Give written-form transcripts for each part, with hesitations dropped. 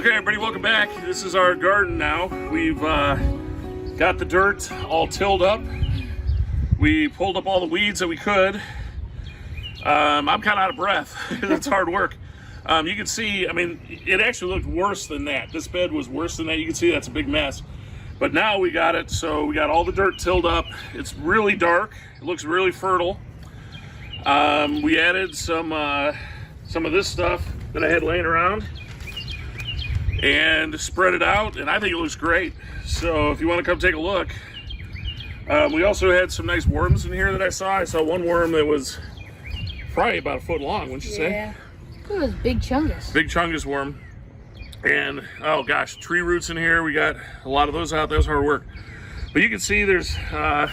Okay, everybody, welcome back. This is our garden now. We've got the dirt all tilled up. We pulled up all the weeds that we could. I'm kind of out of breath. It's hard work. You can see, I mean, it actually looked worse than that. This bed was worse than that. You can see that's a big mess. But now we got it, so we got all the dirt tilled up. It's really dark. It looks really fertile. We added some of this stuff that I had laying around and spread it out, and I think it looks great. So if you want to come take a look. We also had some nice worms in here that I saw. I saw one worm that was probably about a foot long, wouldn't you say? Yeah. It was Big Chungus. Big Chungus worm. And, oh gosh, tree roots in here. We got a lot of those out. That was hard work. But you can see there's, I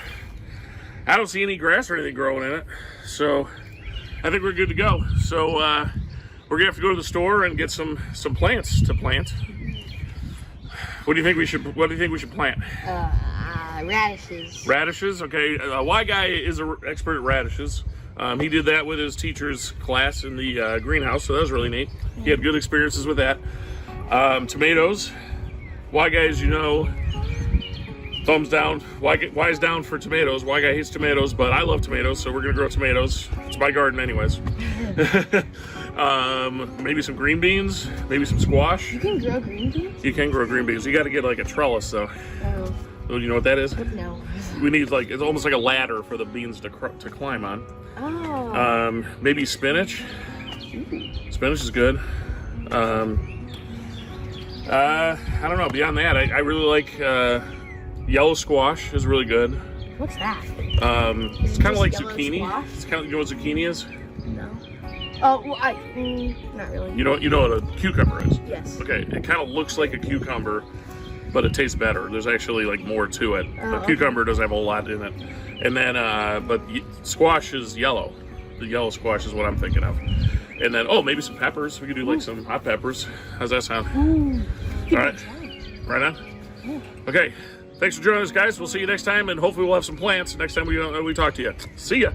don't see any grass or anything growing in it. So I think we're good to go. So we're gonna have to go to the store and get some plants to plant. What do you think we should plant? Radishes. Radishes, okay. Y Guy is an expert at radishes. He did that with his teacher's class in the greenhouse, so that was really neat. He had good experiences with that. Tomatoes. Y Guy, as you know, thumbs down. Y is down for tomatoes. Y Guy hates tomatoes, but I love tomatoes, so we're gonna grow tomatoes. It's my garden anyways. Maybe some green beans, maybe some squash. You can grow green beans? You can grow green beans. You gotta get like a trellis though. Oh. You know what that is? No. We need like, it's almost like a ladder for the beans to climb on. Oh. Maybe spinach. Ooh. Spinach is good. I don't know. Beyond that, I really like yellow squash is really good. What's that? It's kind of like zucchini. Squash? It's kind of, you know what zucchini is? No. Oh, well, not really. You know what a cucumber is? Yes. Okay, it kind of looks like a cucumber, but it tastes better. There's actually like more to it. Oh, The cucumber doesn't have a whole lot in it. And then, but squash is yellow. The yellow squash is what I'm thinking of. And then, oh, maybe some peppers. We could do like some hot peppers. How's that sound? Ooh. All right. Right on? Yeah. Okay. Thanks for joining us, guys. We'll see you next time, and hopefully we'll have some plants next time we talk to you. See ya.